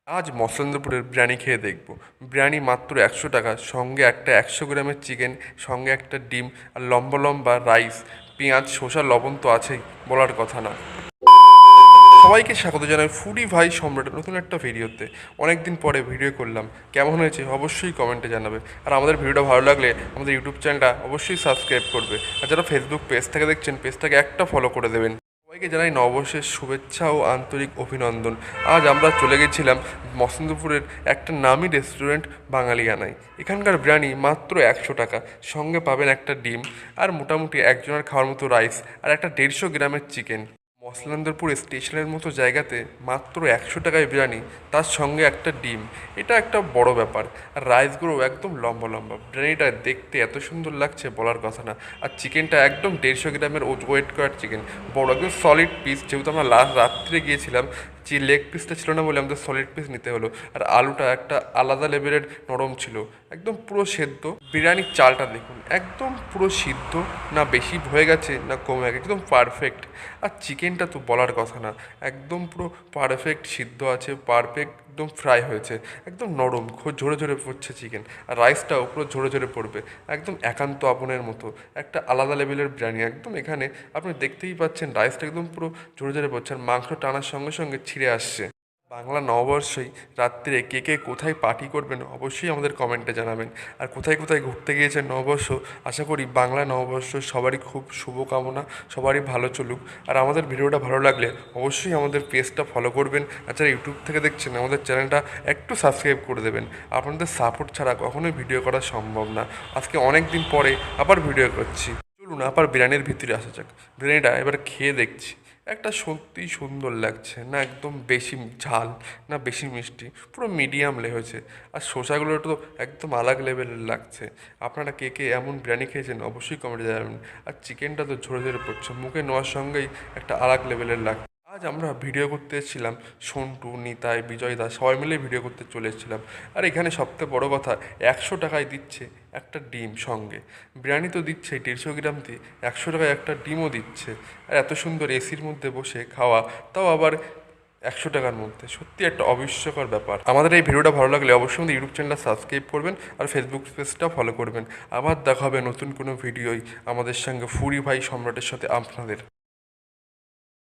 আজ মসলন্দপুরের বিরিয়ানি খেয়ে দেখব। বিরিয়ানি মাত্র 100 টাকা, সঙ্গে একটা 100 গ্রামের চিকেন, সঙ্গে একটা ডিম, আর লম্বা লম্বা রাইস, পেঁয়াজ, শসা, লবণ তো আছেই, বলার কথা না। সবাইকে স্বাগত জানাই ফুডি ভাই সম্রাটের নতুন একটা ভিডিওতে। অনেক দিন পরে ভিডিও করলাম, কেমন হয়েছে অবশ্যই কমেন্টে জানাবে। আর আমাদের ভিডিওটা ভালো লাগলে আমাদের ইউটিউব চ্যানেলটা অবশ্যই সাবস্ক্রাইব করবে, আর যারা ফেসবুক পেজ থেকে দেখছেন পেজটাকে একটা ফলো করে দেবেন। সবাইকে জানাই নববর্ষের শুভেচ্ছা ও আন্তরিক অভিনন্দন। আজ আমরা চলে গেছিলাম মসলন্দপুরের একটা নামি রেস্টুরেন্ট বাঙালিয়ানায়। এখানকার বিরিয়ানি মাত্র 100 টাকা, সঙ্গে পাবেন একটা ডিম, আর মোটামুটি একজনের খাওয়ার মতো রাইস, আর একটা 150 গ্রামের চিকেন। মসলন্দরপুর স্টেশনের মতো জায়গাতে মাত্র 100 টাকায় বিরিয়ানি, তার সঙ্গে একটা ডিম, এটা একটা বড় ব্যাপার। আর রাইসগুলো একদম লম্বা লম্বা, বিরিয়ানিটা দেখতে এত সুন্দর লাগছে বলার কথা না। আর চিকেনটা একদম 150 গ্রামের ওয়েট করার চিকেন, বড় একদম সলিড পিস। যেহেতু আমরা লাস্ট রাত্রে গিয়েছিলাম, যে লেগ পিসটা ছিল না বলে আমাদের সলিড পিস নিতে হলো। আর আলুটা একটা আলাদা লেভেলের নরম ছিল, একদম পুরো সেদ্ধ। বিরিয়ানির চালটা দেখুন, একদম পুরো সিদ্ধ, না বেশি হয়ে গেছে না কমে গেছে, একদম পারফেক্ট। আর চিকেনটা তো বলার কথা না, একদম পুরো পারফেক্ট সিদ্ধ আছে, পারফেক্ট একদম ফ্রাই হয়েছে, একদম নরম, খুব ঝরে ঝরে পড়ছে চিকেন। আর রাইসটাও পুরো ঝরে ঝরে পড়বে, একদম একান্ত আপনের মতো একটা আলাদা লেভেলের বিরিয়ানি। একদম এখানে আপনি দেখতেই পাচ্ছেন রাইসটা একদম পুরো ঝরে ঝরে পড়ছে, আর মাংস টানার সঙ্গে সঙ্গে ছিঁড়ে আসছে। বাংলা নববর্ষেই রাত্রে কে কে কোথায় পার্টি করবেন অবশ্যই আমাদের কমেন্টে জানাবেন। আর কোথায় কোথায় ঘুরতে গিয়েছেন নববর্ষ, আশা করি বাংলা নববর্ষ সবারই খুব শুভকামনা, সবারই ভালো চলুক। আর আমাদের ভিডিওটা ভালো লাগলে অবশ্যই আমাদের পেজটা ফলো করবেন। আর যারা ইউটিউব থেকে দেখছেন আমাদের চ্যানেলটা একটু সাবস্ক্রাইব করে দেবেন। আপনাদের সাপোর্ট ছাড়া কখনোই ভিডিও করা সম্ভব না। আজকে অনেক দিন পরে আবার ভিডিও করছি। চলুন আবার বিরিয়ানির ভিতরে আসা যাক। বিরিয়ানিটা এবার খেয়ে দেখছি, একটা সত্যিই সুন্দর লাগছে না, একদম বেশি ঝাল না বেশি মিষ্টি, পুরো মিডিয়াম হয়েছে। আর শসাগুলো তো একদম আলাগ লেভেলের লাগছে। আপনারা কে কে এমন বিরিয়ানি খেয়েছেন অবশ্যই কমেন্টে জানাবেন। আর চিকেনটা তো ঝরে ঝরে পড়ছে, মুখে নেওয়ার সঙ্গেই একটা আলাগ লেভেলের লাগছে। আজ আমরা ভিডিও করতে এসেছিলাম, সন্টু, নিতাই, বিজয় দাস সবাই মিলে ভিডিও করতে চলে এসেছিলাম। আর এখানে সবথেকে বড় কথা, 100 টাকায় দিচ্ছে একটা ডিম, সঙ্গে বিরিয়ানি তো দিচ্ছে 150 গ্রাম দিয়ে, 100 টাকায় একটা ডিমও দিচ্ছে। আর এত সুন্দর এসির মধ্যে বসে খাওয়া, তাও আবার 100 টাকার মধ্যে, সত্যি একটা অবিশ্বাস্যকর ব্যাপার। আমাদের এই ভিডিওটা ভালো লাগলে অবশ্যই আমাদের ইউটিউব চ্যানেলটা সাবস্ক্রাইব করবেন, আর ফেসবুক পেজটা ফলো করবেন। আবার দেখা হবে নতুন কোনো ভিডিওই আমাদের সঙ্গে ফুরি ভাই সম্রাটের সাথে আপনাদের।